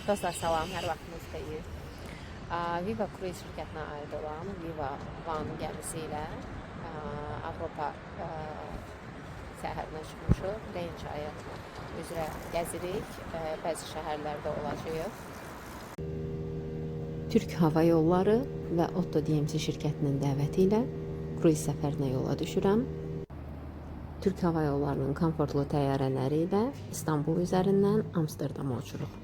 Dostlar salam, hər vaxtınız xeyir. Viva Cruise şirkətinə aid olan Viva One gəmisi ilə Avropa səyahətinə çıxmışıq. Reyn çayı üzrə gəzirik, bəzi şəhərlərdə olacağıq. Türk Hava Yolları və Otto DMC şirkətinin dəvəti ilə kruiz səfərinə yola düşürəm. Türk Hava Yollarının komfortlu təyyarələri ilə İstanbul üzərindən Amsterdama uçuruq.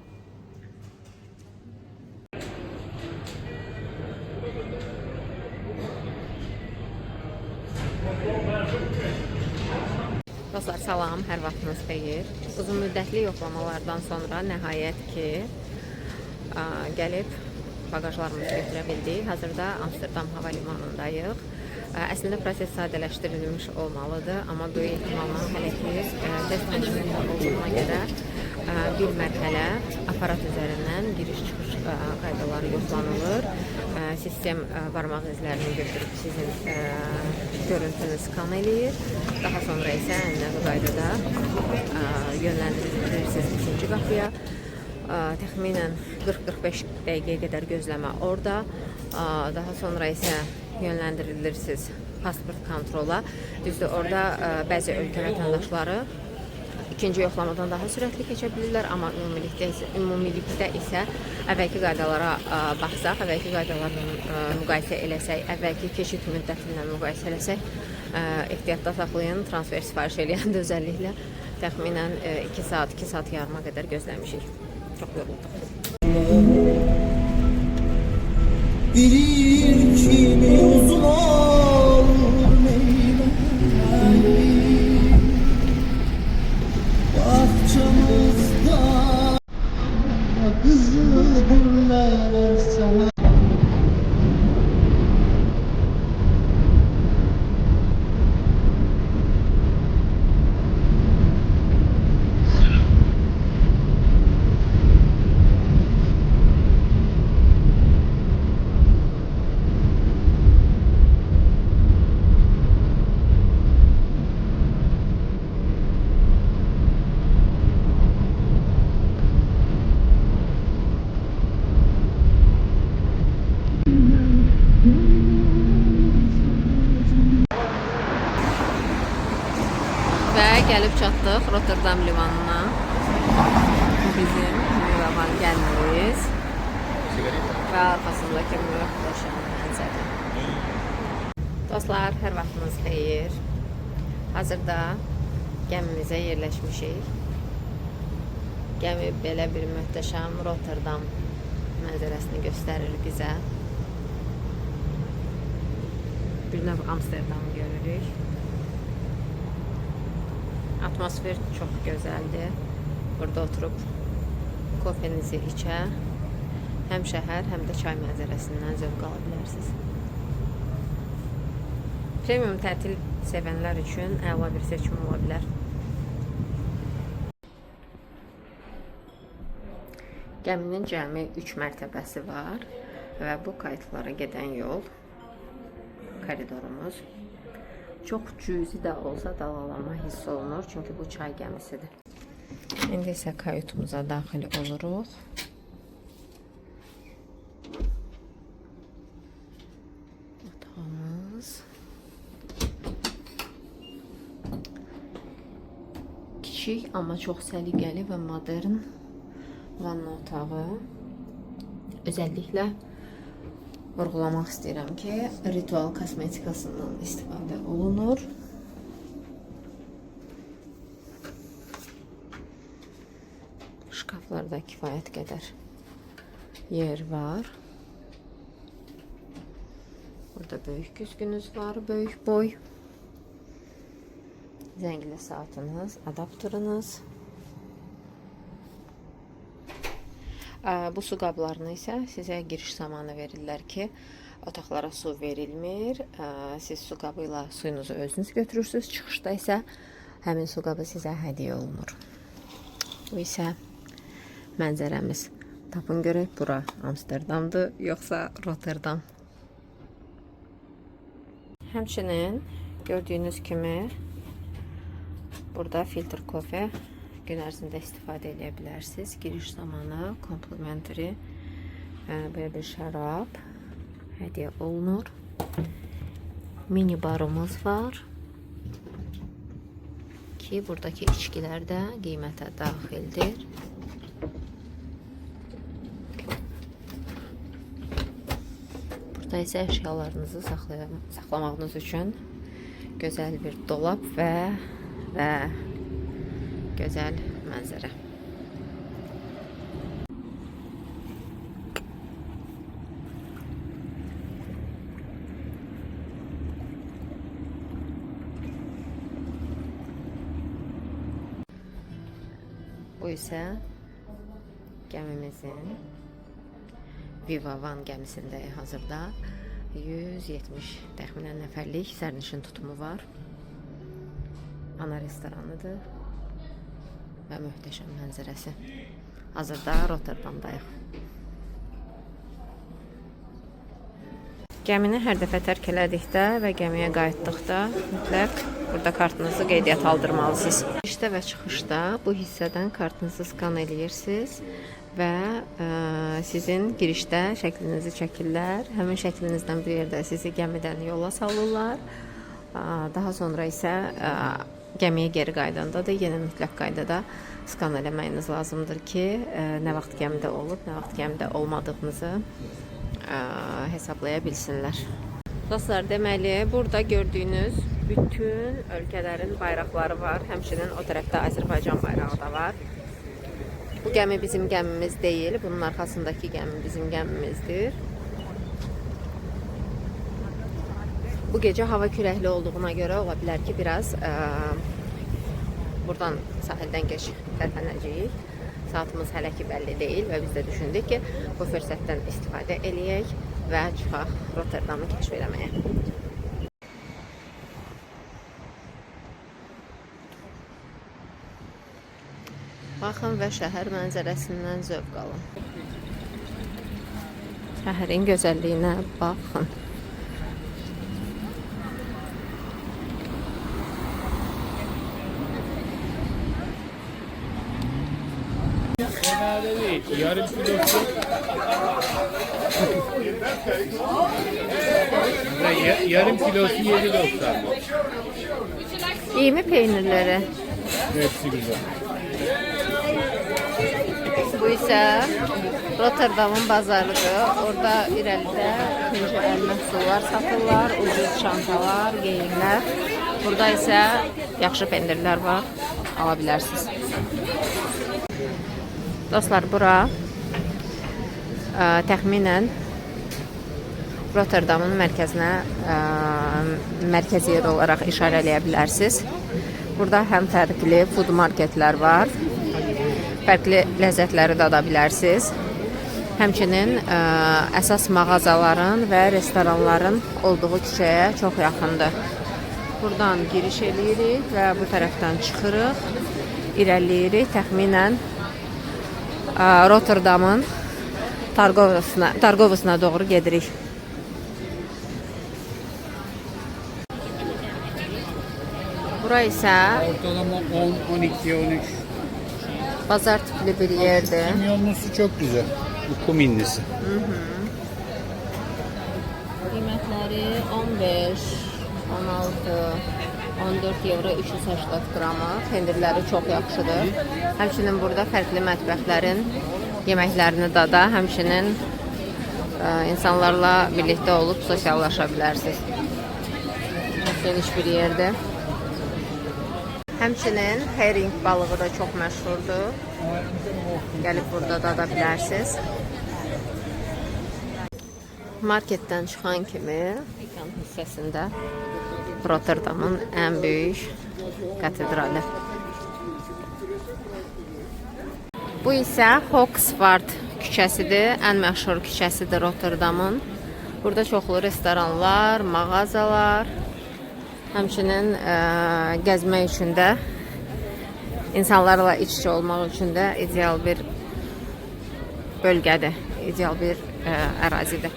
Dostlar salam, hər vaxtınız xeyir. Uzun müddətli yoxlamalardan sonra nəhayət ki gəlib bagajlarımızı götürə bildik. Hazırda Amsterdam hava limanındayıq. Əslində proses sadələşdirilmiş olmalıdır, amma böyük ehtimalla hələ ki test kondisionunda olduğuna görə bir mərhələ aparat üzərindən giriş-çıxış qaydaları yoxlanılır. Sistem barmaq izlərini götürüb sizin görüntünü skan eləyir. Daha sonra isə ənənəvi qaydada yönləndirirsiniz ikinci qapıya. Təxminən 40-45 dəqiqəyə qədər gözləmə orada. Daha sonra isə yönləndirirsiniz pasport kontrola. Düzdür, orada bəzi ölkə vətəndaşları ikinci yoxlamadan daha sürətli keçə bilirlər, amma ümumilikdə isə əvvəlki qaydalara baxsaq, əvvəlki qaydalarla müqayisə eləsək, əvvəlki keçid müddətindən müqayisə eləsək, ehtiyatda saxlayın, transfer sifariş eləyəndə özəlliklə təxminən 2 saat, 2 saat yarıma qədər gözləmişik. Çox yorulduq. Bilir kimi uzun olur bahçamızda kızıl güller sana. Gəlib çatdıq Rotterdam limanına. Bu bizim Vivavan gəlmimiz və arxasındakı möhtəşəm mənzərə. Dostlar, hər vaxtınız xeyir. Hazırda gəmimizə yerləşmişik. Gəmi belə bir möhtəşəm Rotterdam mənzərəsini göstərir bizə. Bir növ Amsterdamı görürük. Atmosfer çox gözəldir. Burada oturub kofenizi içə, həm şəhər, həm də çay mənzərəsindən zövq ala bilərsiniz. Premium tətil sevənlər üçün əla bir seçim ola bilər. Gəminin cəmi 3 mərtəbəsi var və bu kayıtlara gedən yol, koridorumuz. Çox cüzi də olsa dalalanma hiss olunur, çünki bu çay gəmisidir. İndi isə kayutumuza daxil oluruq. Otağımız. Kiçik, amma çox səliqəli və modern vanna otağı. Özəlliklə vurğulamaq istəyirəm ki, ritual kosmetikasından istifadə olunur. Şkaflarda kifayət qədər yer var. Burada böyük güzgünüz var, böyük boy. Zəngli saatınız, adapterınız. Bu su qablarını isə sizə giriş zamanı verirlər ki, otaqlara su verilmir. Siz su qabı ilə suyunuzu özünüz götürürsünüz. Çıxışda isə həmin su qabı sizə hədiyyə olunur. Bu isə mənzərəmiz. Tapın görək, bura Amsterdamdır, yoxsa Rotterdam. Həmçinin gördüyünüz kimi burada filtr kofe gün ərzində istifadə edə bilərsiniz. Giriş zamanı complimentary böyle bir şərab hədiyyə olunur. Mini barımız var ki, buradakı içkilər də qiymətə daxildir. Burada isə əşyalarınızı saxlamağınız üçün gözəl bir dolap və gözəl mənzərə. Bu isə gəmimizin Viva Van gəmisindəyik hazırda. 170 təxminən nəfərlik sərnişin tutumu var. Ana restoranıdır və möhtəşəm mənzərəsi. Hazırda Rotterdamdayıq. Gəmini hər dəfə tərk elədikdə və gəmiyə qayıtdıqda mütləq burada kartınızı qeydiyyat aldırmalısınız. Girişdə və çıxışda bu hissədən kartınızı skan eləyirsiniz və sizin girişdə şəklinizi çəkirlər. Həmin şəklinizdən bir yerdə sizi gəmidən yola salırlar. Daha sonra isə gəmiyə geri qaydanda da yenə mütləq qaydada skan eləməyiniz lazımdır ki, nə vaxt gəmidə olub, nə vaxt gəmidə olmadığınızı hesablaya bilsinlər. Dostlar, deməli, burada gördüyünüz bütün ölkələrin bayraqları var. Həmçinin o tərəfdə Azərbaycan bayrağı da var. Bu gəmi bizim gəmimiz deyil. Bunun arxasındakı gəmi bizim gəmimizdir. Bu gecə hava küləkli olduğuna görə ola bilər ki, biraz buradan sahildən tərpənəcəyik. Saatımız hələ ki bəlli deyil və biz də düşündük ki, bu fürsətdən istifadə eləyək və çıxaq Rotterdamı kəşf eləməyə. Baxın və şəhər mənzərəsindən zövq alın. Şəhərin gözəlliyinə baxın. Yarım kilosu yarım kilosu 7.90. İyi mi peynirleri? Hepsi güzel. Bu ise Rotterdam'ın bazarıdır. Orada irəlidə ikinci əl məhsullar satırlar, ucuz çantalar, geyimlər. Burada isə yaxşı pendirlər var, ala bilərsiniz. Dostlar, bura təxminən Rotterdamın mərkəzinə mərkəzi yer olaraq işarələyə bilərsiniz. Burada həm fərqli food marketlər var, fərqli ləzzətləri dada bilərsiniz. Həmçinin əsas mağazaların və restoranların olduğu küçəyə çox yaxındır. Buradan giriş eləyirik və bu tərəfdən çıxırıq, irəliləyirik. Təxminən Rotterdamın Targovasına doğru gedirik. Bura isə Ortalama 10, 12, 13. bazar tipli bir yerdir. Kimyonlusu çok güzel. Bu kum indisi. Qiymətləri 15, 16, 14 euro 380 qramı. Pendirləri çox yaxşıdır. Həmçinin burada fərqli mətbəxlərin yeməklərini dada, həmçinin insanlarla birlikdə olub sosiallaşa bilərsiniz. Geniş bir yerdir. Həmçinin hering balığı da çox məşhurdur. Gəlib burada dada bilərsiniz. Marketdən çıxan kimi ikan hissəsində Rotterdamın ən böyük katedralı. Bu isə Hoxford küçəsidir, ən məşhur küçəsidir Rotterdamın. Burada çoxlu restoranlar, mağazalar, həmçinin gəzmək üçün də, insanlarla iç-içə olmaq üçün də ideal bir bölgədir, ideal bir ərazidir.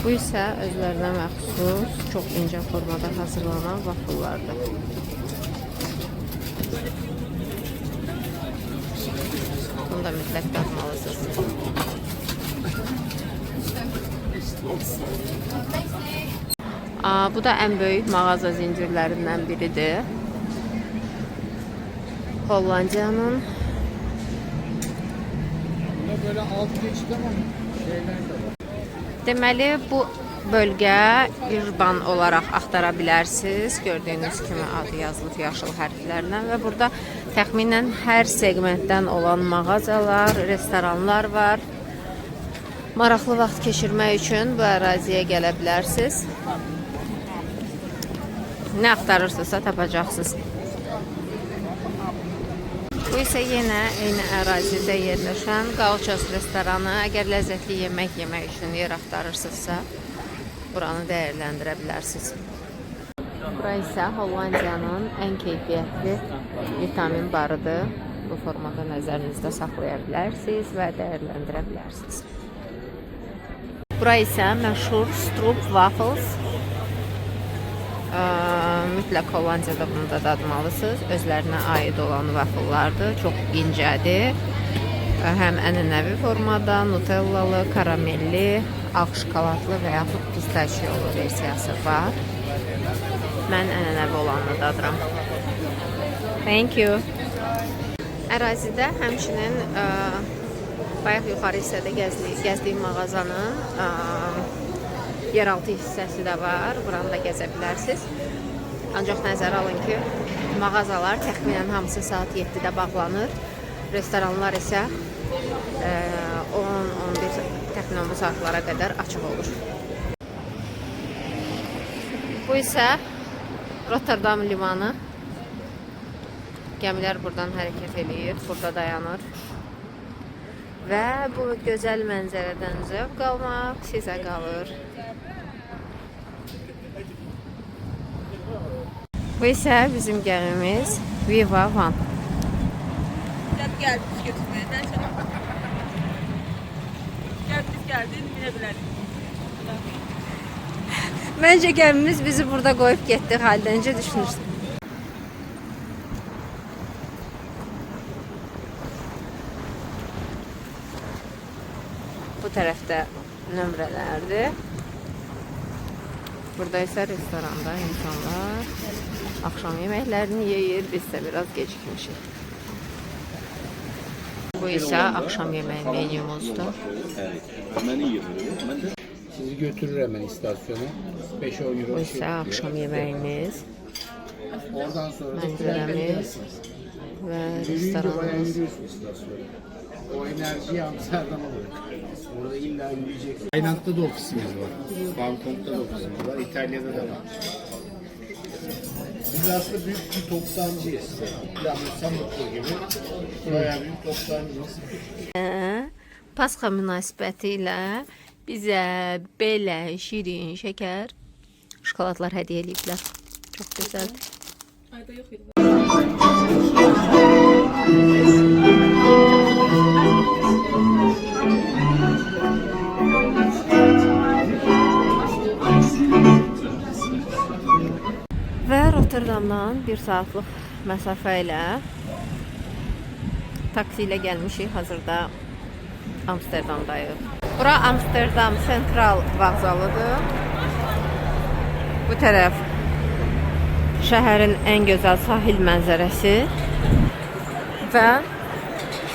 Bu isə özlərinə məxsus, çox incə formada hazırlanan vafıllardır. Onu da mütləq dadmalısınız. Bu da ən böyük mağaza zincirlərindən biridir. Hollandiyanın. Bunda böyle alt geçit ama şeyler de var. Deməli, bu bölgə Irban olaraq axtara bilərsiniz. Gördüyünüz kimi adı yazılıb yaşıl hərflərlə və burada təxminən hər segmentdən olan mağazalar, restoranlar var. Maraqlı vaxt keçirmək üçün bu əraziyə gələ bilərsiniz. Nə axtarırsınızsa tapacaqsınız. Bu isə yenə eyni ərazidə yerləşən Gauchos restoranı. Əgər ləzzətli yemək yemək üçün yer axtarırsınızsa, buranı dəyərləndirə bilərsiniz. Bura isə Hollandiyanın ən keyfiyyətli vitamin barıdır. Bu formada nəzərinizdə saxlaya bilərsiniz və dəyərləndirə bilərsiniz. Bura isə məşhur Stroop Waffles. Mütləq Hollandiyada bunu da dadmalısınız. Özlərinə aid olan waffle'lardır. Çox incədir. Həm ənənəvi formada, nutellalı, karamelli, ağ şokoladlı və yaxud pistachiyolu versiyası var. Mən ənənəvi olanını dadıram. Thank you. Ərazidə həmçinin bayaq yuxarı hissədə gəzdiyim mağazanın yeraltı hissəsi də var. Buranı da gəzə bilərsiniz. Ancaq nəzərə alın ki, mağazalar təxminən hamısı saat 7-də bağlanır. Restoranlar isə 10-11 təxminən bu saatlara qədər açıq olur. Bu isə Rotterdam limanı. Gəmilər buradan hərəkət edir, burada dayanır. Və bu gözəl mənzərədən zövq almaq sizə qalır. Bu isə bizim gəmimiz Viva Van. Gel biz götürmeye. Ben sana. Gel biz geldin yine bilelim. Məncə gəmimiz bizi burada qoyub getdi. Haldencə düşünürsün. Bu tərəfdə nömrələrdir. Burada isə restoranda insanlar axşam yeməklərini yeyir. Biz də biraz gecikmişik. Bu isə axşam yeməyi menyumuzdur. Sizi götürür hemen istasyona. 5-10 euro. Bu isə axşam yeməyimiz, Oradan sonra da mənzərəmiz və yürüyünce bayağı restoranımız. yürüyorsun istasyona. O enerjiyi Amsterdam'a bırak. Orada illa yürüyeceksin. Tayland'da da ofisimiz var. Bangkok'ta da ofisimiz var. İtalya'da da var. Biz aslında büyük bir toptancıyız. Yani Samutlu gibi. Bayağı büyük toptancıyız. Pasxa münasibəti ilə bizə belə şirin, şəkər, şokoladlar hədiyyə ediblər. Çox gözəldir. Ayda yok idi. Və Rotterdamdan 1 saatlıq məsafə ilə taksi ilə gəlmişik. Hazırda Amsterdamdayıq. Bura Amsterdam Sentral vağzalıdır. Bu tərəf şəhərin ən gözəl sahil mənzərəsi və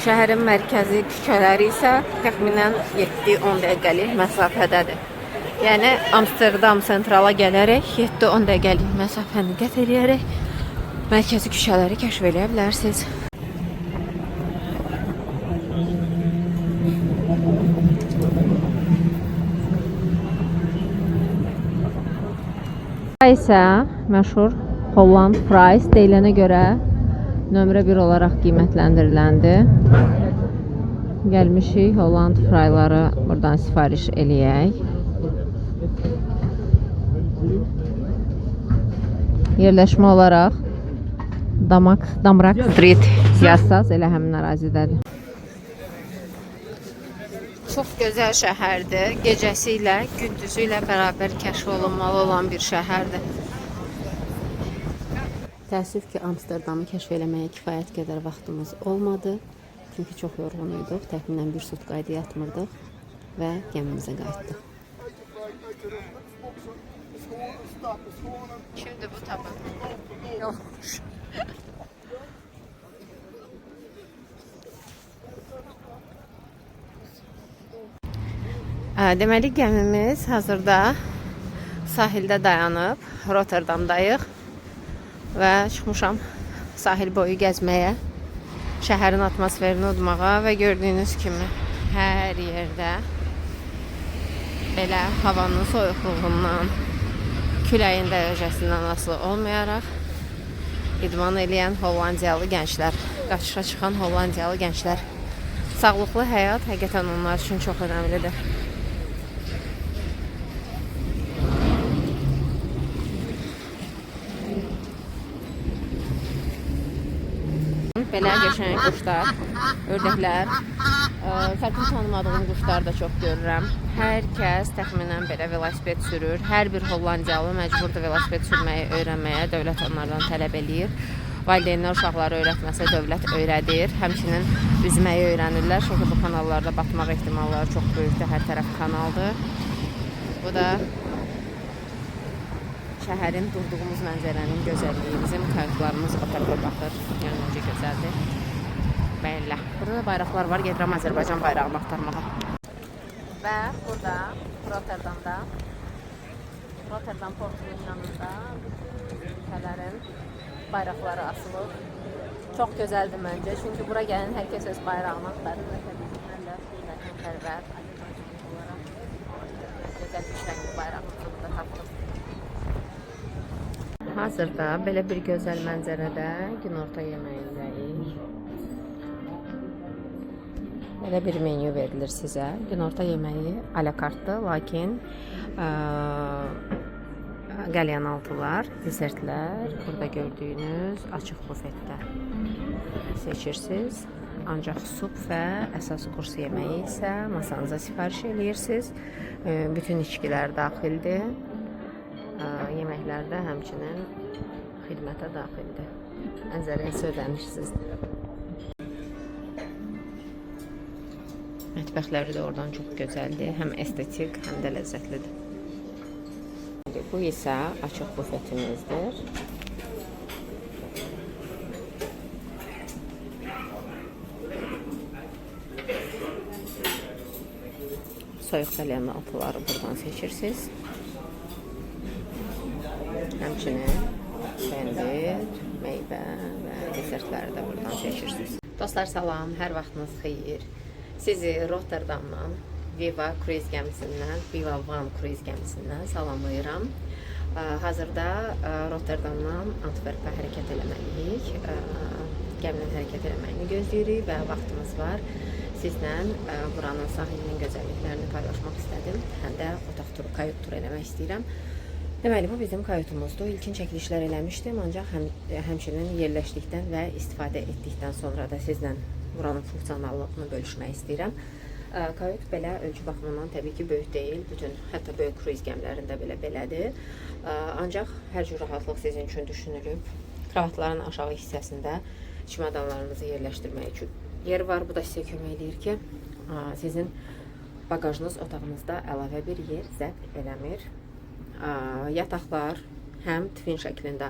şəhərin mərkəzi küçələri isə təxminən 7-10 dəqiqəlik məsafədədir. Yəni Amsterdam Sentrala gələrək 7-10 dəqiqəlik məsafəni qət edərək mərkəzi küçələri kəşf edə bilərsiniz. Bura isə məşhur Holland Fries deyilənə görə nömrə 1 olaraq qiymətləndiriləndi. Gəlmişik Holland Fryları buradan sifariş eləyək. Yerləşmə olaraq Damrak Street yazsaz elə həmin ərazidədir. Çox gözəl şəhərdir. Gecəsi ilə, gündüzü ilə bərabər kəşf olunmalı olan bir şəhərdir. Təəssüf ki, Amsterdamı kəşf eləməyə kifayət qədər vaxtımız olmadı. Çünki çox yorğun idik. Təxminən bir sutka idi yatmırdıq və gəmimizə qayıtdıq. Şimdi bu tabi yokmuş. Deməli gəmimiz hazırda sahildə dayanıb. Rotterdamdayıq və çıxmışam sahil boyu gəzməyə, şəhərin atmosferini udmağa və gördüyünüz kimi hər yerdə belə havanın soyuqluğundan, küləyin dərəcəsindən asılı olmayaraq idman edən Hollandiyalı gənclər, qaçışa çıxan Hollandiyalı gənclər. Sağlıqlı həyat həqiqətən onlar üçün çox önəmlidir. Belə qəşəng quşlar, ördəklər, fərqli tanımadığım quşlar da çox görürəm. Hər kəs təxminən belə velosiped sürür. Hər bir Hollandiyalı məcburdur velosiped sürməyi öyrənməyə. Dövlət onlardan tələb eləyir. Valideynlər uşaqları öyrətməsə dövlət öyrədir. Həmçinin üzməyi öyrənirlər. Çünki bu kanallarda batmaq ehtimalları çox böyükdür. Hər tərəf kanaldır. Bu da şəhərin durduğumuz mənzərənin gözəlliyi. Bizim kayıqlarımız o tərəfə baxır. Yəni necə gözəldir. Belə. Burada da bayraqlar var. Gedirəm Azərbaycan bayrağını axtarmağa. Və burada Rotterdamda, Rotterdam portunun yanında bütün ülkələrin bayraqları asılır. Çox gözəldir məncə. Çünki bura gələn hər kəs öz bayrağını axtarır və təbii ki, mən də vətənpərvər Azərbaycan olaraq gözəl bir rəngli bayrağımızı burada tapdıq. Hazırda belə bir gözəl mənzərədə günorta yeməyindəyik. Belə bir menyu verilir sizə. Günorta yeməyi alakartdır, lakin qəlyanaltılar, desertlər, burada gördüyünüz açıq bufetdə seçirsiniz. Ancaq sup və əsas kurs yeməyi isə masanıza sifariş edirsiniz. Bütün içkilər daxildir. Yeməklərdə həmçinin xidmətə daxildir. Mənzərə isə ödənişsizdir. Mətbəxləri də oradan çox gözəldir. Həm estetik, həm də ləzzətlidir. Bu isə açıq bufetimizdir. Soyuq qəlyanaltıları buradan seçirsiniz. Həmçinin pendir, meyvə və desertləri də buradan seçirsiniz. Dostlar salam, hər vaxtınız xeyir. Sizi Rotterdamdan, Viva Cruise gəmisindən, Viva Van Cruise gəmisindən salamlayıram. Hazırda Rotterdamdan Antwerpə hərəkət eləməliyik. Gəminin hərəkət eləməyini gözləyirik və vaxtımız var. Sizlə buranın sahilinin gözəlliklərini paylaşmaq istədim. Həm də otaq turu, kayut turu eləmək istəyirəm. Deməli, bu bizim kayutumuzdur. İlkin çəkilişlər eləmişdim, ancaq həmçinin yerləşdikdən və istifadə etdikdən sonra da sizlə buranın funksionallığını bölüşmək istəyirəm. Kayut belə ölçü baxımından təbii ki, böyük deyil. Bütün, hətta böyük kruiz gəmilərində belədir. Ancaq hər cür rahatlıq sizin üçün düşünülüb. Kravatların aşağı hissəsində çimadanlarınızı yerləşdirmək üçün yer var. Bu da sizə kömək edir ki, sizin bagajınız otağınızda əlavə bir yer zəbt eləmir. Yataqlar həm twin şəklində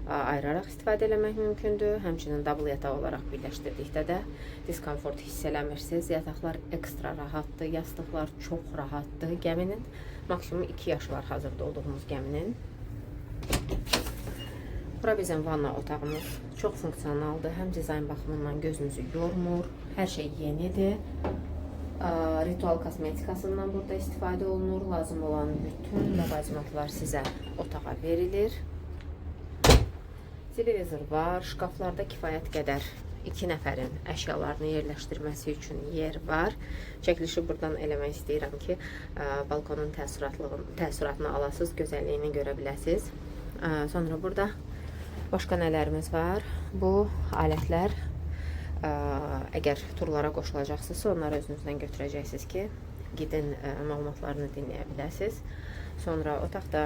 ayıraraq istifadə eləmək mümkündür. Həmçinin double yataq olaraq birləşdirdikdə də diskomfort hiss eləmirsiniz. Yataqlar ekstra rahatdır, yastıqlar çox rahatdır. Gəminin maksimum 2 yaş var hazırda olduğumuz gəminin. Bura bizim vanna otağımız çox funksionaldır. Həm dizayn baxımından gözünüzü yormur. Hər şey yenidir. Ritual kosmetikasından burada istifadə olunur. Lazım olan bütün ləvazimatlar sizə otağa verilir. Televizor var, şkaflarda kifayət qədər 2 nəfərin əşyalarını yerləşdirməsi üçün yer var. Çəkilişi buradan eləmək istəyirəm ki, balkonun təəssüratını alasınız, gözəlliyini görə biləsiniz. Sonra burada başqa nələrimiz var? Bu alətlər, əgər turlara qoşulacaqsınızsa, onları özünüzdən götürəcəksiniz ki, gidin məlumatlarını dinləyə biləsiniz. Sonra otaqda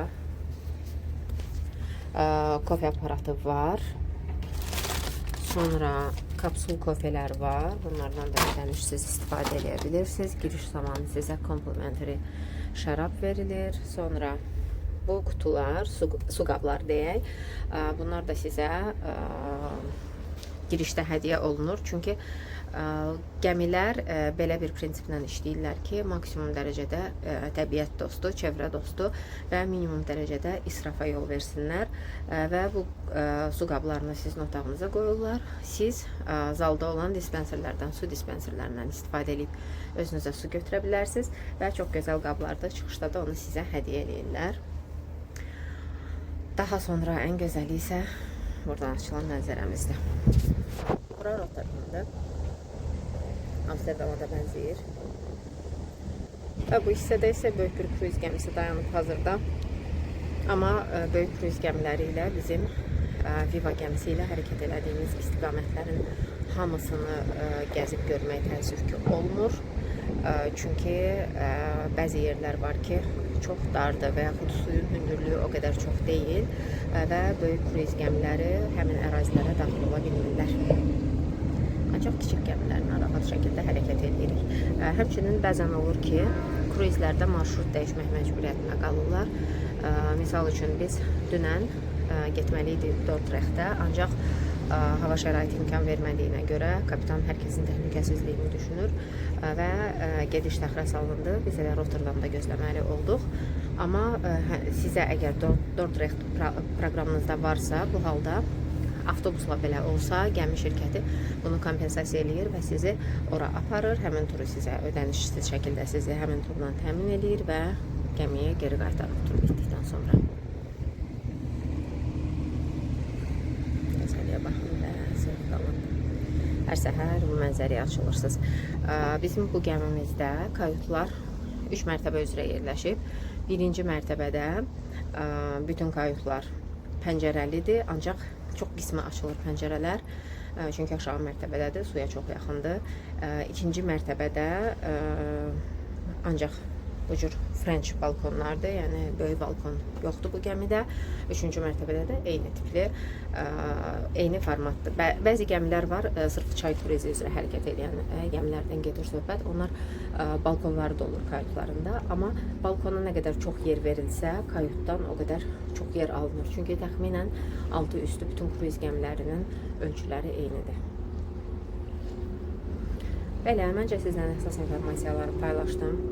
kofe aparatı var. Sonra kapsul kofelər var. Bunlardan da ödənişsiz istifadə edə bilirsiniz. Giriş zamanı sizə complimentary şərab verilir. Sonra bu qutular, su qablar deyək. Bunlar da sizə girişdə hədiyyə olunur. Çünki gəmilər belə bir prinsiplə işləyirlər ki, maksimum dərəcədə təbiət dostu, çevrə dostu və minimum dərəcədə israfa yol versinlər və bu su qablarını sizin otağınıza qoyurlar. Siz zalda olan dispenserlərdən, su dispenserlərindən istifadə edib özünüzə su götürə bilərsiniz və çox gözəl qablarda çıxışda da onu sizə hədiyyə edirlər. Daha sonra ən gözəli isə buradan açılan mənzərəmizdir. Bura Rotterdamdır. Amsterdama da bənzəyir. Və bu hissədə isə böyük bir kruiz gəmisi dayanıb hazırda. Amma böyük kruiz gəmiləri ilə bizim Viva gəmisi ilə hərəkət elədiyimiz istiqamətlərin hamısını gəzib görmək təəssüf ki olmur. Çünki bəzi yerlər var ki, çox dardır və yaxud suyun hündürlüyü o qədər çox deyil və böyük kruiz gəmiləri həmin ərazilərə daxil ola bilmirlər. Ancaq kiçik gəmilərlə rahat şəkildə hərəkət edirik. Həmçinin bəzən olur ki, kruizlərdə marşrut dəyişmək məcburiyyətinə qalırlar. Misal üçün biz dünən getməliydik Dordrechtə, ancaq hava şəraiti imkan vermədiyinə görə kapitan hər kəsin təhlükəsizliyini düşünür və gediş təxirə salındı. Biz elə Rotterdamda gözləməli olduq. Amma sizə əgər Dordrecht proqramınızda varsa, bu halda avtobusla belə olsa, gəmi şirkəti bunu kompensasiya eləyir və sizi ora aparır. Həmin turu sizə ödənişsiz şəkildə sizi həmin turla təmin edir və gəmiyə geri qaytarır tur bitdikdən sonra. Gözəliyə baxın və zövq alın. Hər səhər bu mənzərəyə açılırsınız. Bizim bu gəmimizdə kayutlar 3 mərtəbə üzrə yerləşib. Birinci mərtəbədə bütün kayutlar pəncərəlidir, ancaq çox qismi açılır pəncərələr. Çünki aşağı mərtəbədədir, suya çox yaxındır. İkinci mərtəbədə ancaq bu cür French balkonlardır, yəni böyük balkon yoxdur bu gəmidə. Üçüncü mərtəbədə də eyni tipli, eyni formatdır. Bəzi gəmilər var, sırf çay turizi üzrə hərəkət edən gəmilərdən gedir söhbət. Onlar balkonları da olur kayutlarında, amma balkona nə qədər çox yer verilsə, kayutdan o qədər çox yer alınır. Çünki təxminən altı üstü bütün kruiz gəmilərinin ölçüləri eynidir. Belə, məncə sizdən əsas informasiyaları paylaşdım.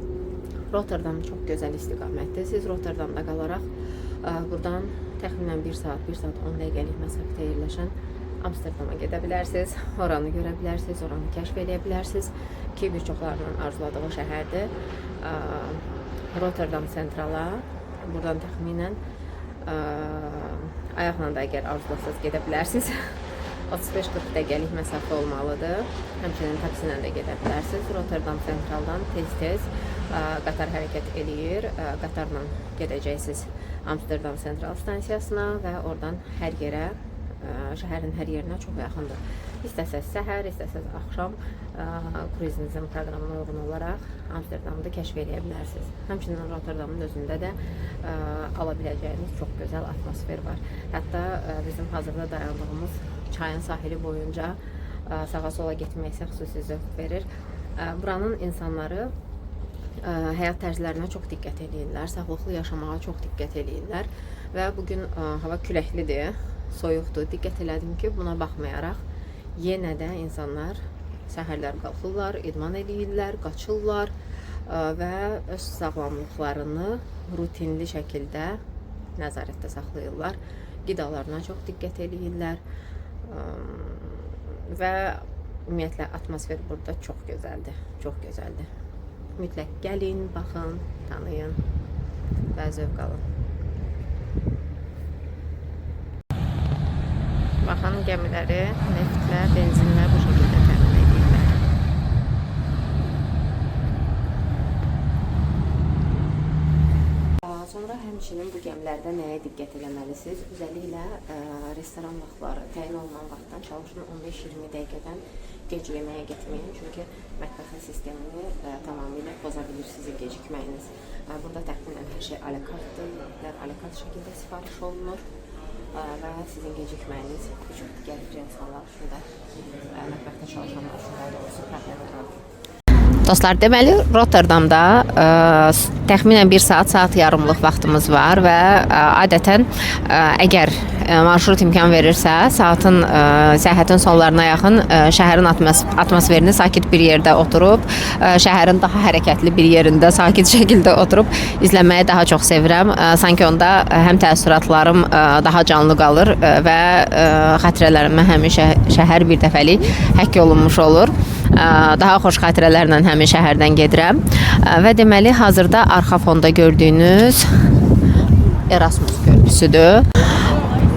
Rotterdam çox gözəl istiqamətdir. Siz Rotterdamda qalaraq buradan təxminən 1 saat 10 dəqiqəlik məsafədə yerləşən Amsterdama gedə bilərsiniz. Oranı görə bilərsiniz, oranı kəşf edə bilərsiniz ki, bir çoxlarının arzuladığı şəhərdir. Rotterdam sentrala buradan təxminən ayaqla da əgər arzulasanız gedə bilərsiniz. 35-40 dəqiqəlik məsafə olmalıdır. Həmçinin taksi ilə də gedə bilərsiniz. Rotterdam sentraldan tez-tez qatar hərəkət eləyir. Qatarla gedəcəksiniz Amsterdam sentral stansiyasına və oradan hər yerə, şəhərin hər yerinə çox yaxındır. İstəsəz səhər, istəsəz axşam kruizinizin proqramına uyğun olaraq Amsterdamda kəşf edə bilərsiniz. Həmçinin Rotterdamın özündə də ala biləcəyiniz çox gözəl atmosfer var. Hətta bizim hazırda dayandığımız çayın sahili boyunca sağa sola getmək isə xüsusi zövq verir. Buranın insanları həyat tərzlərinə çox diqqət edirlər, sağlıqlı yaşamağa çox diqqət edirlər və bugün hava küləklidir, soyuqdur. Diqqət elədim ki, buna baxmayaraq yenə də insanlar səhərlər qalxırlar, idman edirlər, qaçırlar və öz sağlamlıqlarını rutinli şəkildə nəzarətdə saxlayırlar. Qidalarına çox diqqət edirlər və ümumiyyətlə atmosfer burada çox gözəldir, çox gözəldir. Mütləq gəlin, baxın, tanıyın və zövq alın. Baxın, gəmiləri neftlə, benzinlə bu şəkildə təmin edirlər. Sonra həmçinin bu gəmilərdə nəyə diqqət eləməlisiniz? Özəlliklə restoran vaxtları, təyin olunan vaxtdan çalışın 15-20 dəqiqədən gec yeməyə getməyin. Çünki mətbəxin sistemini tamamilə poza bilir sizin gecikməyiniz. Burada təxminən hər şey alakatdır, yeməklər alakart şəkildə sifariş olunur. və sizin gecikməyiniz bir çox digər insanlar üçün də mətbəxdə çalışanlar üçün də doğrusu problem yaradır. Dostlar, deməli Rotterdamda təxminən 1 saat yarımlıq vaxtımız var və adətən əgər marşrut imkan verirsə, səyahətin sonlarına yaxın şəhərin atmosferini sakit bir yerdə oturub, şəhərin daha hərəkətli bir yerində sakit şəkildə oturub izləməyi daha çox sevirəm. Sanki onda həm təəssüratlarım daha canlı qalır və xatirələrimə həmişə şəhər bir dəfəlik həkk olunmuş olur. Daha xoş xatirələrlə həmin şəhərdən gedirəm və deməli hazırda arxa fonda gördüyünüz Erasmus körpüsüdür.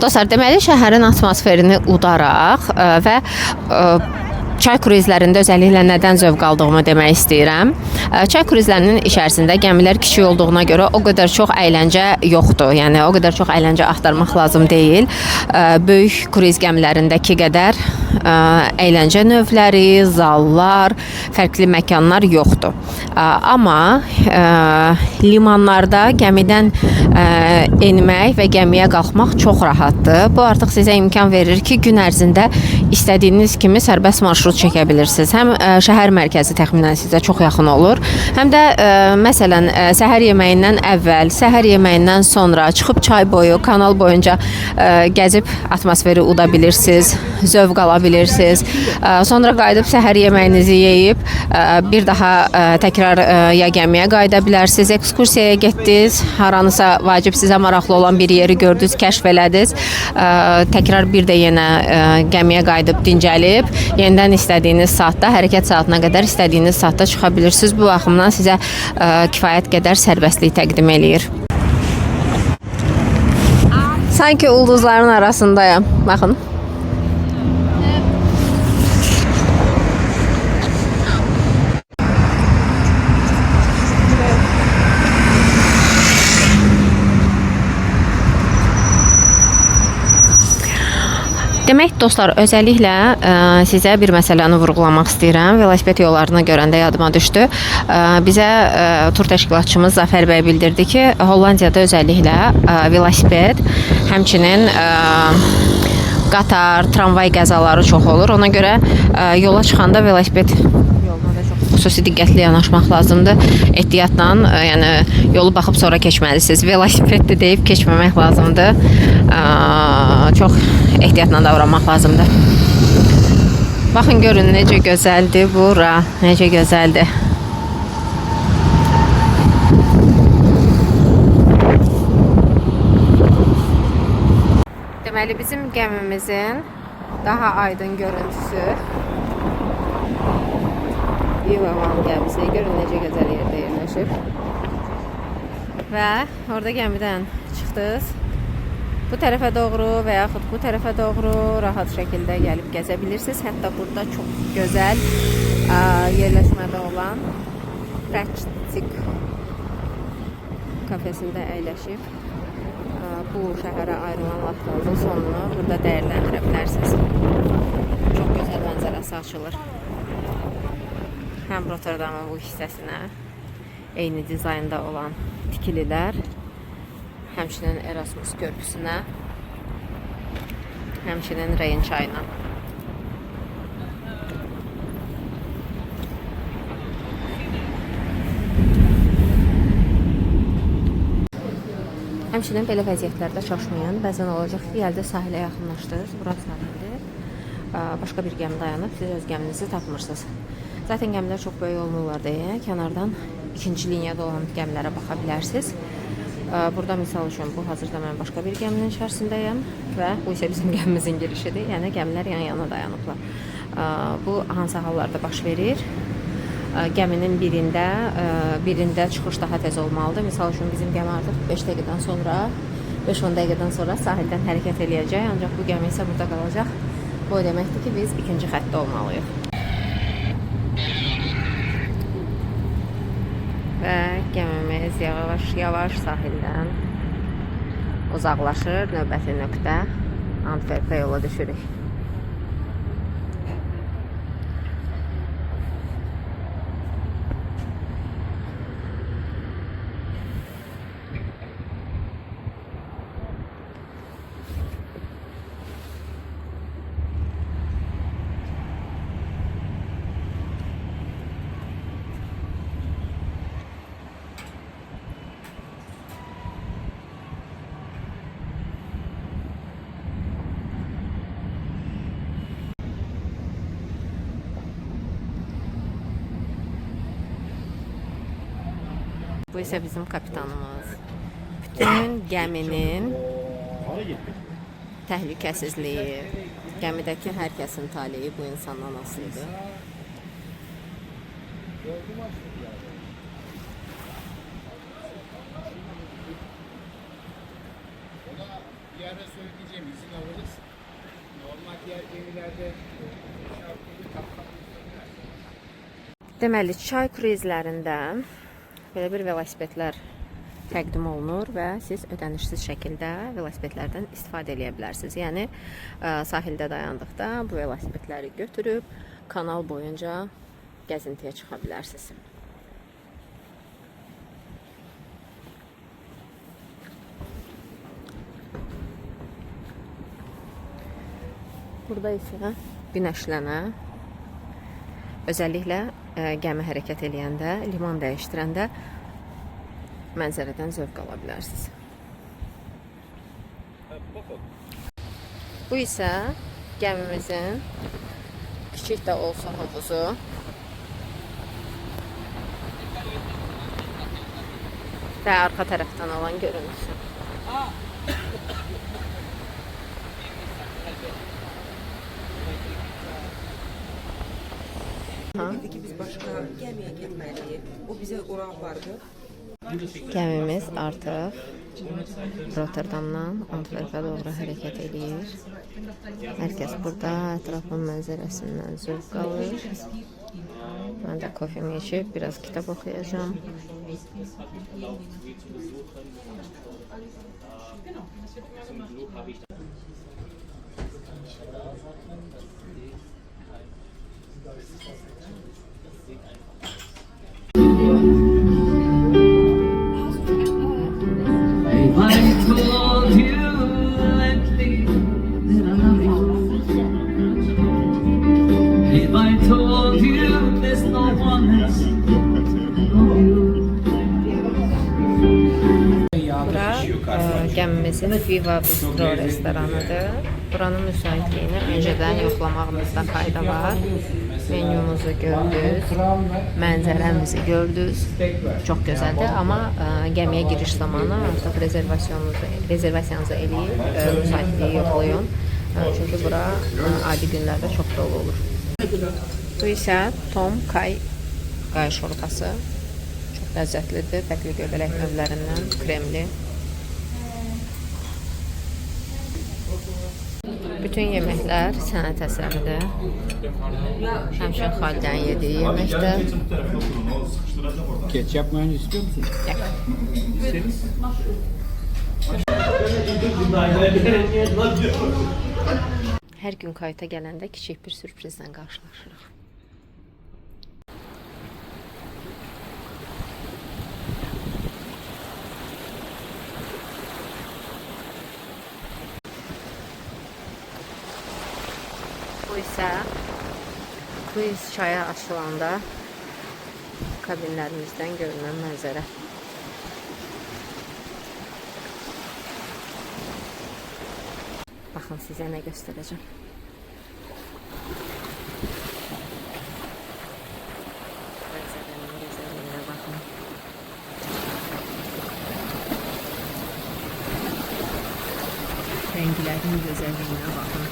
Dostlar, deməli şəhərin atmosferini udaraq və çay kruzlərində özəlliklə nədən zövq aldığımı demək istəyirəm. Çay kruzlərinin içərisində gəmilər kiçik olduğuna görə o qədər çox əyləncə yoxdur. Yəni o qədər çox əyləncə axtarmaq lazım deyil. Böyük kruz gəmilərindəki qədər əyləncə növləri, zallar, fərqli məkanlar yoxdur. Amma limanlarda gəmidən enmək və gəmiyə qalxmaq çox rahatdır. Bu artıq sizə imkan verir ki, gün ərzində istədiyiniz kimi sərbəst marşrut çəkə bilirsiniz. Həm şəhər mərkəzi təxminən sizə çox yaxın olur, həm də məsələn səhər yeməyindən əvvəl, səhər yeməyindən sonra çıxıb çay boyu, kanal boyunca gəzib atmosferi uda bilirsiniz, zövq ala bilirsiniz. Sonra qayıdıb səhər yeməyinizi yeyib bir daha təkrar ya gəmiyə qayıda bilərsiniz, ekskursiyaya getdiniz, haranısa vacib sizə maraqlı olan bir yeri gördünüz, kəşf elədiniz, təkrar bir də yenə gəmiyə qayıdıb dincəlib, yenidən istədiyiniz saatda, hərəkət saatına qədər istədiyiniz saatda çıxa bilirsiniz. Bu baxımdan sizə kifayət qədər sərbəstlik təqdim eləyir. Sanki ulduzların arasındayım. Baxın. Demək dostlar, özəlliklə sizə bir məsələni vurğulamaq istəyirəm. Velosiped yollarını görəndə yadıma düşdü. Bizə tur təşkilatçımız Zafər bəy bildirdi ki, Hollandiyada özəlliklə velosiped, həmçinin qatar, tramvay qəzaları çox olur. Ona görə yola çıxanda velosiped yoluna da çox xüsusi diqqətli yanaşmaq lazımdır. Ehtiyatla, yəni yolu baxıb sonra keçməlisiniz. Velosipeddir deyib keçməmək lazımdır. Çox ehtiyatla davranmaq lazımdır. Baxın, görün necə gözəldir bura, necə gözəldir. Deməli, bizim gəmimizin daha aydın görüntüsü Yuvaman gəmisi. Görün necə gözəl yerdə yerləşib. Və orada gəmidən çıxdınız. Bu tərəfə doğru və yaxud bu tərəfə doğru rahat şəkildə gəlib gəzə bilirsiniz. Hətta burada çox gözəl yerləşmədə olan Praktik kafesində əyləşib bu şəhərə ayrılan vaxtınızın sonunu burada dəyərləndirə bilərsiniz. Çox gözəl mənzərəsi açılır. Həm Rotterdamın bu hissəsinə eyni dizaynda olan tikililər, həmçinin Erasmus körpüsünə, həmçinin Reyn çayına. Həmçinin belə vəziyyətlərdə çaşmayın. Bəzən olacaq ki, gəldə sahilə yaxınlaşdınız, bura sahildir. Başqa bir gəmi dayanıb, siz öz gəminizi tapmırsınız. Zaten gəmilər çox böyük olmurlar deyə, kənardan ikinci liniyada olan gəmilərə baxa bilərsiniz. Burada misal üçün bu hazırda mən başqa bir gəminin içərisindəyəm və bu isə bizim gəmimizin girişidir. Yəni gəmilər yan-yana dayanıblar. Bu hansı hallarda baş verir? Gəminin birində çıxış daha tez olmalıdır. Misal üçün bizim gəmi artıq 5 dəqiqədən sonra, 5-10 dəqiqədən sonra sahildən hərəkət eləyəcək. Ancaq bu gəmi isə burada qalacaq. Bu deməkdir ki, biz ikinci xəttdə olmalıyıq. Və gəmimiz yavaş-yavaş sahildən uzaqlaşır. Növbəti nöqtə Antwerpə yola düşürük. Bu isə bizim kapitanımız. Bütün gəminin təhlükəsizliyi, gəmidəki hər kəsin taleyi bu insandan asılıdır. Bir ara söyleyeceğim, izin alırız. Normal diğer gemilerde Deməli, çay kruizlərində belə bir velosipedlər təqdim olunur və siz ödənişsiz şəkildə velosipedlərdən istifadə edə bilərsiniz. Yəni sahildə dayandıqda bu velosipedləri götürüb kanal boyunca gəzintiyə çıxa bilərsiniz. Burada isə günəşlənə, özəlliklə gəmi hərəkət eləyəndə, liman dəyişdirəndə mənzərədən zövq ala bilərsiniz. Bu isə gəmimizin kiçik də olsa havuzu. Və arxa tərəfdən olan görüntüsü. Dedi ki biz başka gemiye gitmeliyiz. O bize ora apardı. Gəmimiz artıq Rotterdamdan Antwerpə doğru hərəkət edir. Hər kəs burada ətrafın mənzərəsindən zövq alır. Mən də kofemi içib biraz kitab oxuyacağım. I told you lately that I love you. If I told you there's no one else but you. Bura gəmimizin Viva Bistro restoranıdır. Buranın müsaitliyini öncədən yoxlamağınızda fayda var. Menyumuzu gördünüz, mənzərəmizi gördünüz. Çox gözəldir, amma gəmiyə giriş zamanı artıq rezervasiyanızı eləyib müsaitliyi yoxlayın. Çünki bura adi günlərdə çox dolu olur. Bu isə Tom Kay qayış şorpası. Çox ləzzətlidir, fərqli göbələk növlərindən, kremli. Bütün yeməklər sənət əsəridir. Həmçinin Xalidənin yediyi yeməkdir. ketçap mayonez istiyor musun? Hər gün kayıta gələndə kiçik bir sürprizlə qarşılaşırıq. Bu isə kruiz çaya açılanda kabinlərimizdən görünən mənzərə. Baxın, sizə nə göstərəcəm. Mənzərənin gözəlliyinə baxın. Rənglərin gözəlliyinə baxın.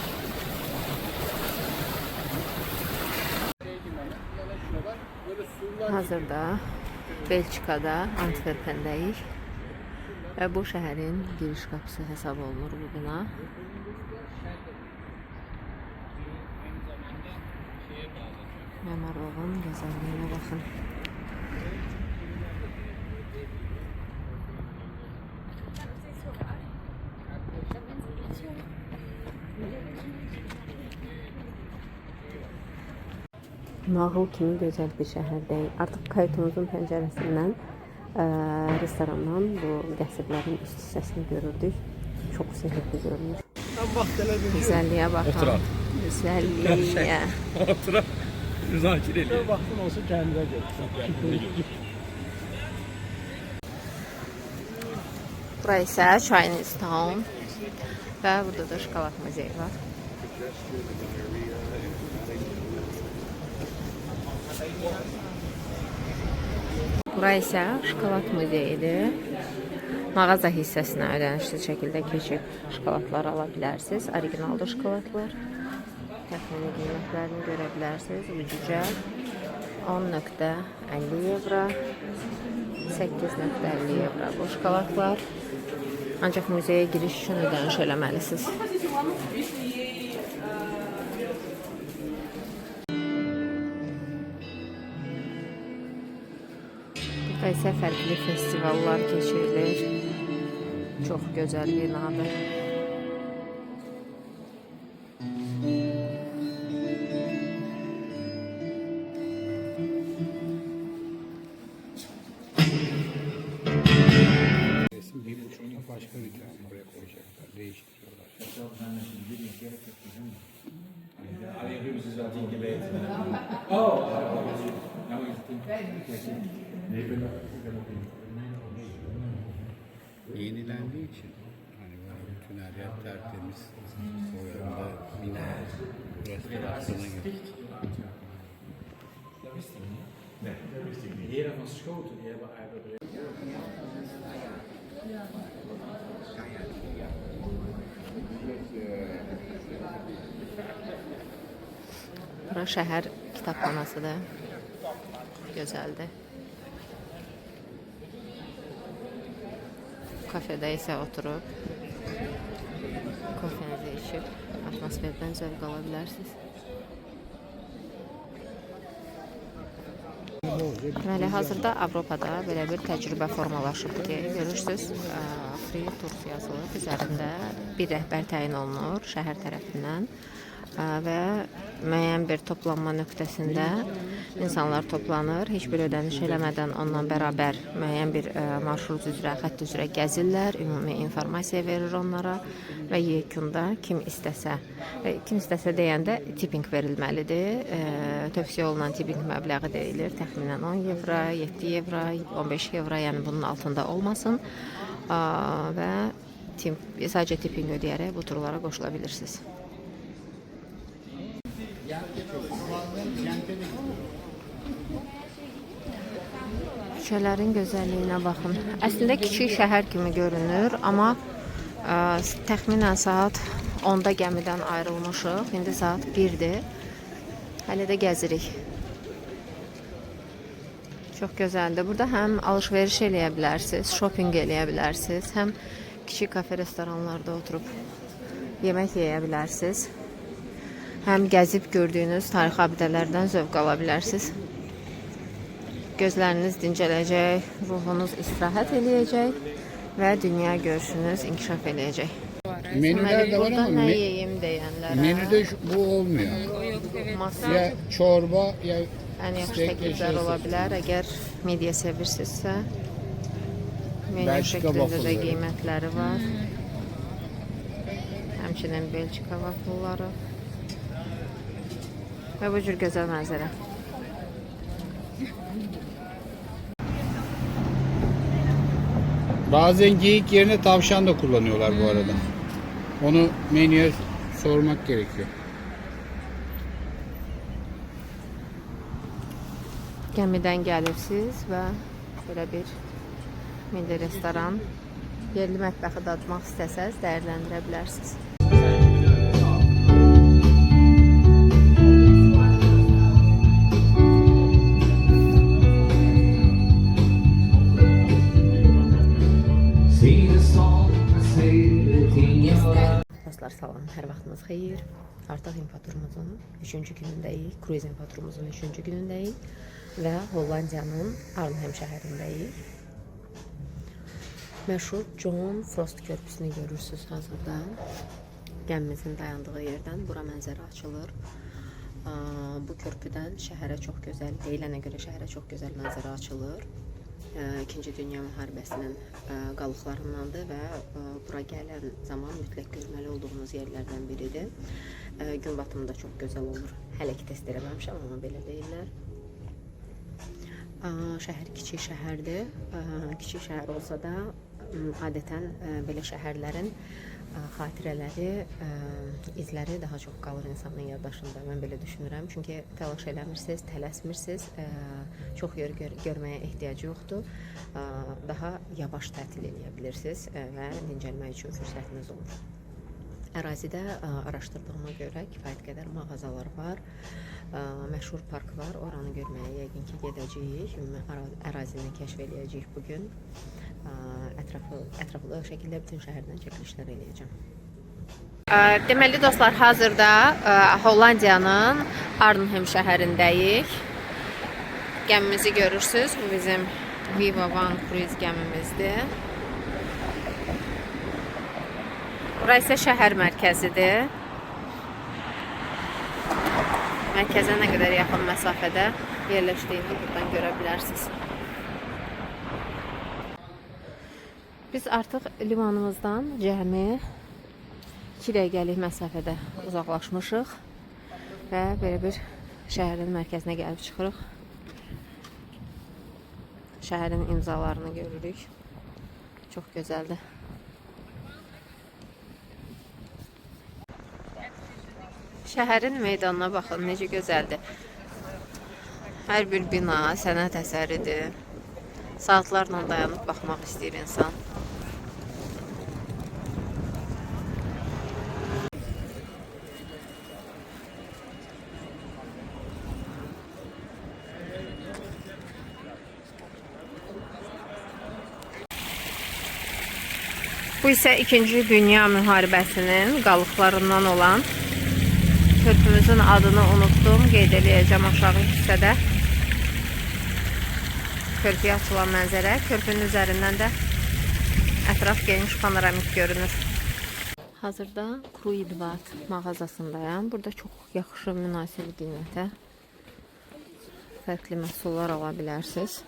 Hazırda Belçikada, Antwerpendəyik və bu şəhərin giriş qapısı hesab olunur bu bina. Məmərlovun gözəlliyinə baxın. Nağıl kimi gözəl bir şəhər deyil. Artıq kayutumuzun pəncərəsindən restorandan bu qəsrlərin üst hissəsini görürdük. Çox sehrli görünür. Güzelliğe bakın. Güzelliğe. Hatıra müzakere edelim. Vaktin olsa kendine gel. Burası ise Chinatown ve burada da şokolad müzeyi var. Bu Bura isə şokolad muzeyidir. Mağaza hissəsinə ödənişli şəkildə keçib şokoladlar ala bilərsiniz. Originaldır şokoladlar. Təxmini qiymətlərini görə bilərsiniz. Ucuca 10.50 evro, 8.50 evro bu şokoladlar. Ancaq muzeyə giriş üçün ödəniş eləməlisiniz. Burada isə fərqli festivallar keçirilir. Çox gözəl binadır. Resim 1.5'ta başka bir tane buraya koyacaklar. Değiştiriyorlar. Yenilendiği için hani böyle bütün her yer tertemiz. O yönde bina restorasyona girdik. Heren van Schoten die hebben eigenlijk. Bura şəhər kitabxanasıdır. Gözəldir. Kafedə isə oturub kofenizi içib atmosferdən zövq ala bilərsiniz. Deməli, hazırda Avropada belə bir təcrübə formalaşıb deyə görürsünüz. Free Tours yazılıb. Üzərində bir rəhbər təyin olunur şəhər tərəfindən və müəyyən bir toplanma nöqtəsində insanlar toplanır. Heç bir ödəniş eləmədən onunla bərabər müəyyən bir marşrut üzrə, xətt üzrə gəzirlər. Ümumi informasiya verir onlara və yekunda kim istəsə deyəndə tipping verilməlidir. Tövsiyə olunan tipping məbləği deyilir. Təxminən 10 evro, 7 evro, 15 evro, yəni bunun altında olmasın və sadəcə tipping ödəyərək bu turlara qoşula bilirsiniz. Küçələrin gözəlliyinə baxın. Əslində kiçik şəhər kimi görünür, amma təxminən saat 10-da gəmidən ayrılmışıq. İndi saat 1-dir. Hələ də gəzirik. Çox gözəldir. Burada həm alış-veriş eləyə bilərsiniz, shopping eləyə bilərsiniz, həm kiçik kafe restoranlarda oturub yemək yeyə bilərsiniz. Həm gəzib gördüyünüz tarixi abidələrdən zövq ala bilərsiniz. Gözləriniz dincələcək, ruhunuz istirahət eləyəcək və dünya görüşünüz inkişaf eləyəcək. Menüler de var Burada ama nə yeyim deyənlərə. menüde bu olmuyor. Masa Ya çorba ya ən yaxşı steak təkliflər ola bilər. Əgər midyə sevirsinizsə, menü Belçika şəklində də waffle'ları. qiymətləri var. Həmçinin Belçika waffle'ları və bu cür gözəl mənzərə. Bazen geyik yerine tavşan da kullanıyorlar bu arada. Onu menüye sormak gerekiyor. Gəmidən gəlirsiniz və belə bir milli restoran, yerli mətbəxi dadmaq istəsəz dəyərləndirə bilərsiniz. See the song, I say it in your eyes. Dostlar salam, hər vaxtınız xeyir. Artıq İmpaturumuzun 3-cü günündəyik, Kruiz İmpaturumuzun 3-cü günündəyik və Hollandiyanın Arnhem şəhərindəyik. Məşhur John Frost körpüsünü görürsünüz hazırda. Gəmimizin dayandığı yerdən bura mənzərə açılır. Bu körpüdən şəhərə çox gözəl, deyilənə görə şəhərə çox gözəl mənzərə açılır. İkinci Dünya Müharibəsinin qalıqlarındandır və bura gələn zaman mütləq görməli olduğunuz yerlərdən biridir. Gün batımı da çox gözəl olur. Hələ ki test eləməmişəm, amma belə deyirlər. Şəhər kiçik şəhərdir. Kiçik şəhər olsa da adətən belə şəhərlərin xatirələri, izləri daha çox qalır insanın yaddaşında. Mən belə düşünürəm. Çünki təlaş eləmirsiniz, tələsmirsiniz, çox yer görməyə ehtiyac yoxdur. Daha yavaş tətil edə bilirsiniz və dincəlmək üçün fürsətiniz olur. Ərazidə araşdırdığıma görə kifayət qədər mağazalar var, məşhur park var. Oranı görməyə yəqin ki gedəcəyik. Ərazini kəşf eləyəcəyik bugün. Ətraflı şəkildə bütün şəhərdən çəkilişlər eləyəcəm. Deməli dostlar, hazırda Hollandiyanın Arnhem şəhərindəyik. Gəmimizi görürsünüz. Bu bizim Viva Van Cruise gəmimizdir. Burası isə şəhər mərkəzidir. Mərkəzə nə qədər yaxın məsafədə yerləşdiyini buradan görə bilərsiniz. Biz artıq limanımızdan cəmi 2 dəqiqəlik məsafədə uzaqlaşmışıq və belə bir şəhərin mərkəzinə gəlib çıxırıq. Şəhərin imzalarını görürük. Çox gözəldir. Şəhərin meydanına baxın, necə gözəldir. Hər bir bina sənət əsəridir. Saatlarla dayanıb baxmaq istəyir insan. Bu isə 2-ci Dünya müharibəsinin qalıqlarından olan, körpümüzün adını unuttum, qeyd eləyəcəm aşağı hissədə. Körpüyə açılan mənzərə, körpünün üzərindən də ətraf geniş panoramik görünür. Hazırda Kruidvat mağazasındayım. Burada çox yaxşı, münasib qiymətə fərqli məhsullar ala bilərsiniz.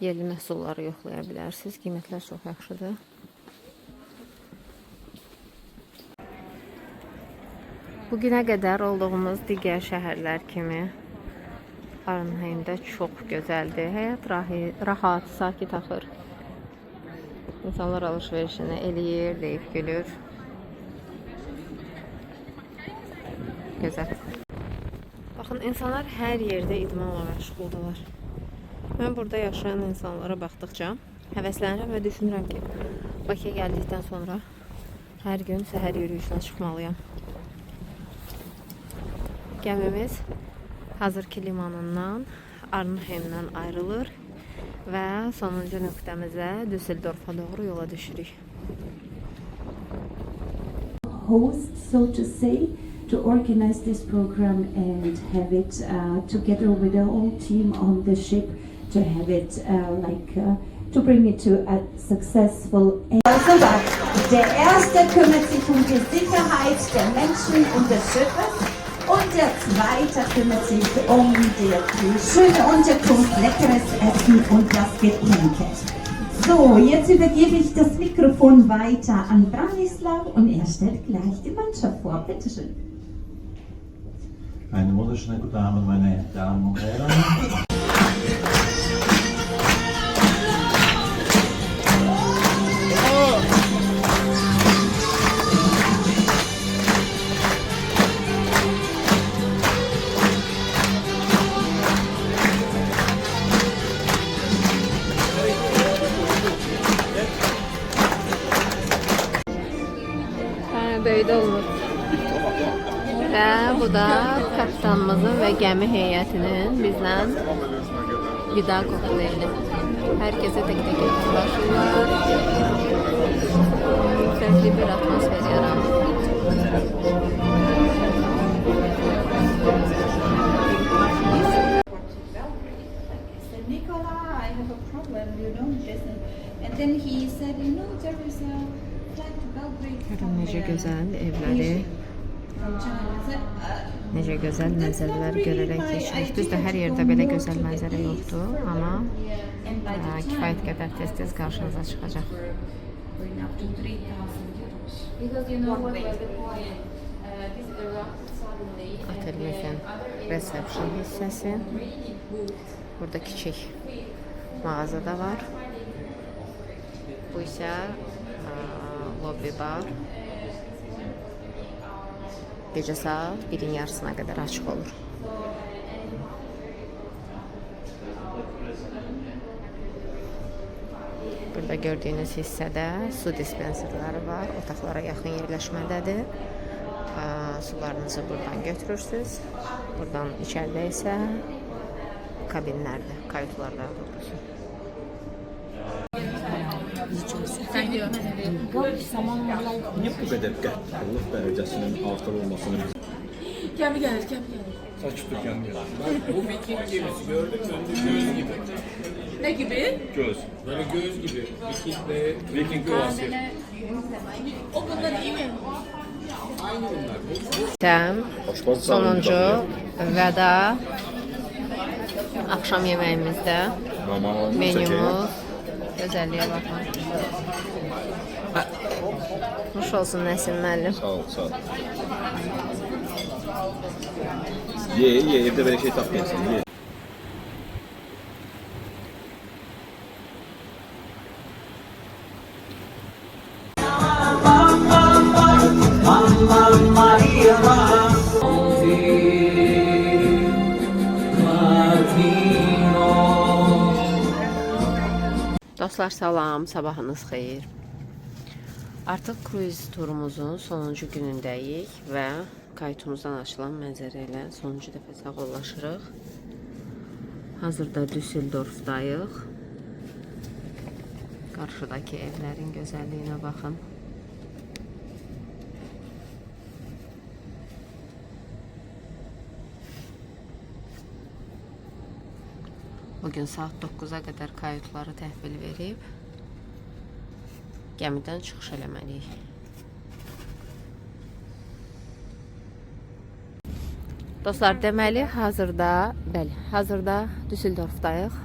Yerli məhsulları yoxlaya bilərsiniz. Qiymətlər çox yaxşıdır. Bugünə qədər olduğumuz digər şəhərlər kimi Arnhemdə çox gözəldir. Həyat rahat, sakit axır. İnsanlar alış-verişini eləyir, deyib gülür. Gözəl. Baxın, insanlar hər yerdə idmanla məşğuldurlar. Mən burada yaşayan insanlara baxdıqca həvəslənirəm və düşünürəm ki, Bakıya gəldikdən sonra hər gün səhər yürüyüşünə çıxmalıyam. Gəmimiz hazırki limanından Arnhemdən ayrılır və sonuncu nöqtəmizə Düsseldorf'a doğru yola düşürük. Host, so to say, to organize this program and have it together with the whole team on the ship, to have it to bring it to a successful end. Der erste kümmert sich um die Sicherheit der Menschen und des Schiffes und der zweite kümmert sich um die schöne Unterkunft, leckeres Essen und das Getränke. So, jetzt übergebe ich das Mikrofon weiter an Branislav und er stellt gleich die Mannschaft vor. Bitte schön. Einen wunderschönen guten Abend, meine Damen und Herren. Böyüdə olmur. Və bu da kapitanımızın və gəmi heyətinin bizdən vida kokteyli. Hər kəsə tək-tək yaxınlaşırlar. Fərqli bir atmosfer yaranır. Nicola, I have a problem, Jason. And then he said, there is a flight to Belgrade. Görün necə gözəl evləri, necə gözəl mənzərələr görərək keçirik. Düzdür, hər yerdə belə gözəl mənzərə yoxdur, amma kifayət qədər tez-tez qarşınıza çıxacaq. Otelimizin resepsiyon hissəsi. Burada kiçik mağaza da var. Bu isə lobby bar. Gecə saat 1-in yarısına qədər açıq olur. Burada gördüyünüz hissədə su dispenserləri var. Otaqlara yaxın yerləşmədədir. Sularınızı buradan götürürsünüz. Buradan içəridə isə kabinlərdir, kayutlar daha doğrusu. Niye bu kadar qəddalıq dərəcəsinin artır olmasını biz... Gəmi gəlir, gəmi gəlir. Saç tutur gəmi gəlir. Bu Viking gemisi gördün mü? Önünde göz gibi. Nə gibi? Göz. Böyle göz gibi. Viking'de Viking klası. O kadar iyi mi? aynı bunlar. Sonuncu və da axşam yeməyimizdə menümüz. Gözəlliyə baxın. Xoş olsun Nəsim müəllim. Sağ ol, sağ ol. Ye, evdə belə şey tapmayasın, ye. Dostlar salam, sabahınız xeyir. Artıq kruiz turumuzun sonuncu günündəyik və kayutumuzdan açılan mənzərə ilə sonuncu dəfə sağollaşırıq. Hazırda Düsseldorfdayıq. Qarşıdakı evlərin gözəlliyinə baxın. Bugün saat 9'a qədər kayutları təhvil verib gəmidən çıxış eləməliyik. Dostlar, deməli hazırda Düsseldorfdayıq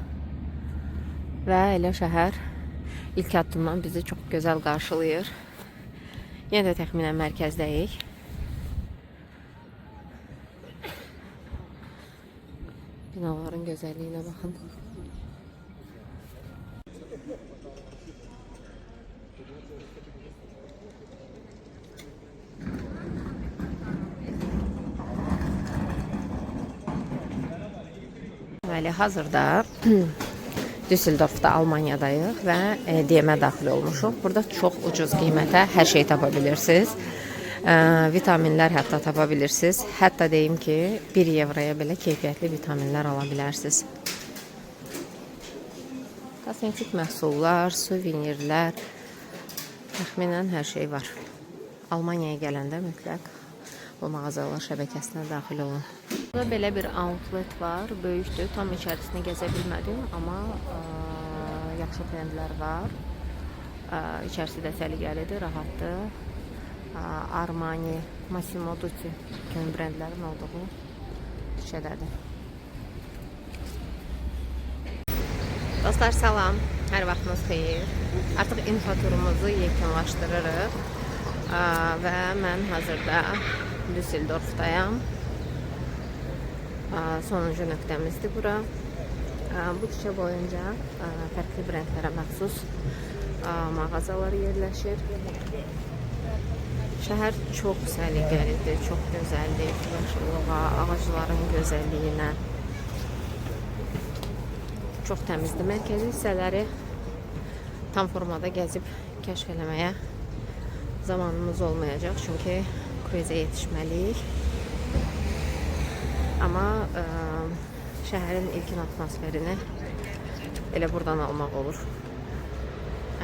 və elə şəhər ilk addımdan bizi çox gözəl qarşılayır. Yenə də təxminən mərkəzdəyik. Binaların gözəlliyinə baxın. Deməli, hazırda Düsseldorfda, Almanyadayıq və EDM-ə daxil olmuşuq. Burada çox ucuz qiymətə hər şey tapa bilirsiniz. Vitaminlər hətta tapa bilirsiniz. Hətta deyim ki, 1 euroya belə keyfiyyətli vitaminlər ala bilərsiniz. Kosmetik məhsullar, suvenirlər, təxminən hər şey var. Almaniyaya gələndə mütləq bu mağazalar şəbəkəsinə daxil olun. Burada belə bir outlet var, böyükdür. Tam içərisini gəzə bilmədim, amma yaxşı brendlər var. İçərisi də səliqəlidir, rahatdır. Armani, Massimo Dutti kimi brendlərin olduğu şədədir. Dostlar salam, hər vaxtınız xeyir. Artıq infoturumuzu yekunlaşdırırıq və mən hazırda Düsseldorfdayam. Sonuncu nöqtəmizdir bura. Bu küçə boyunca fərqli brendlərə məxsus mağazalar yerləşir. Şəhər çox səliqəlidir, çox gözəldir, yaşıllığa, ağacların gözəlliyinə. Çox təmizdir. Mərkəzi hissələri tam formada gəzib kəşf eləməyə zamanımız olmayacaq, çünki kruizə yetişməliyik. Amma şəhərin ilkin atmosferini elə buradan almaq olur.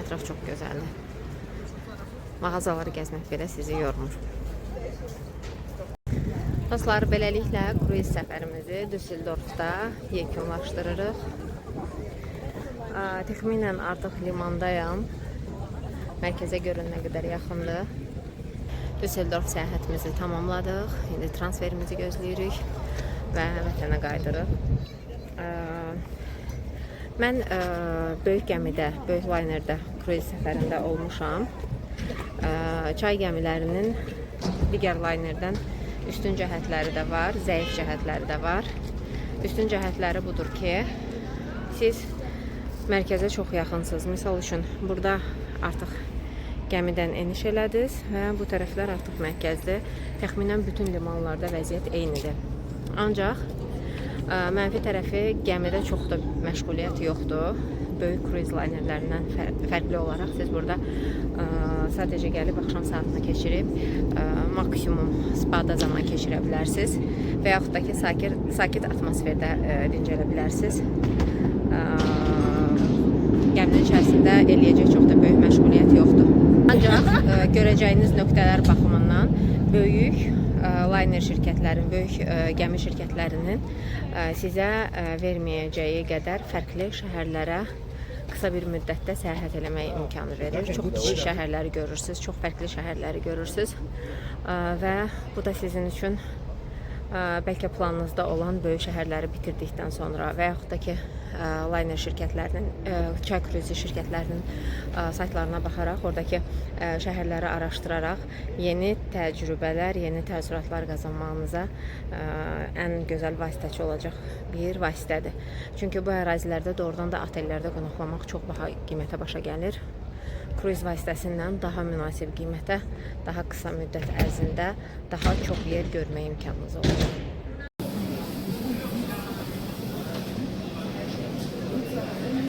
Ətraf çox gözəldir. Mağazaları gəzmək belə sizi yormur. Dostlar, beləliklə kruiz səfərimizi Düsseldorfda yekunlaşdırırıq. Təxminən artıq limandayam. Mərkəzə görün nə qədər yaxındır. Düsseldorf səyahətimizi tamamladıq. İndi transferimizi gözləyirik və vətənə qayıdırıq. Mən böyük gəmidə, böyük linerdə kruiz səfərində olmuşam. Çay gəmilərinin digər linerdən üstün cəhətləri də var, zəif cəhətləri də var. Üstün cəhətləri budur ki, siz mərkəzə çox yaxınsınız. Misal üçün, burada artıq gəmidən eniş elədiniz və bu tərəflər artıq mərkəzdir. Təxminən bütün limanlarda vəziyyət eynidir. Ancaq mənfi tərəfi gəmidə çox da məşğuliyyət yoxdur. Böyük cruise linerlərindən fərqli olaraq siz burada sadəcə gəlib axşam saatını keçirib maksimum spada zaman keçirə bilərsiniz və yaxud da ki sakit atmosferdə dincələ bilərsiniz. Gəminin içərisində eləyəcək çox da böyük məşğuliyyət yoxdur. Ancaq görəcəyiniz nöqtələr baxımından böyük liner şirkətlərin, böyük gəmi şirkətlərinin sizə verməyəcəyi qədər fərqli şəhərlərə qısa bir müddətdə səyahət eləmək imkanı verir. Çox kiçik şəhərləri görürsünüz, çox fərqli şəhərləri görürsünüz və bu da sizin üçün bəlkə planınızda olan böyük şəhərləri bitirdikdən sonra və yaxud da ki liner şirkətlərinin, çay kruizi şirkətlərinin saytlarına baxaraq, oradakı şəhərləri araşdıraraq yeni təcrübələr, yeni təəssüratlar qazanmağınıza ən gözəl vasitəçi olacaq bir vasitədir. Çünki bu ərazilərdə doğrudan da otellərdə qonaqlamaq çox baha qiymətə başa gəlir. Cruise vasitəsindən daha münasib qiymətə, daha qısa müddət ərzində daha çox yer görmək imkanınız olacaq.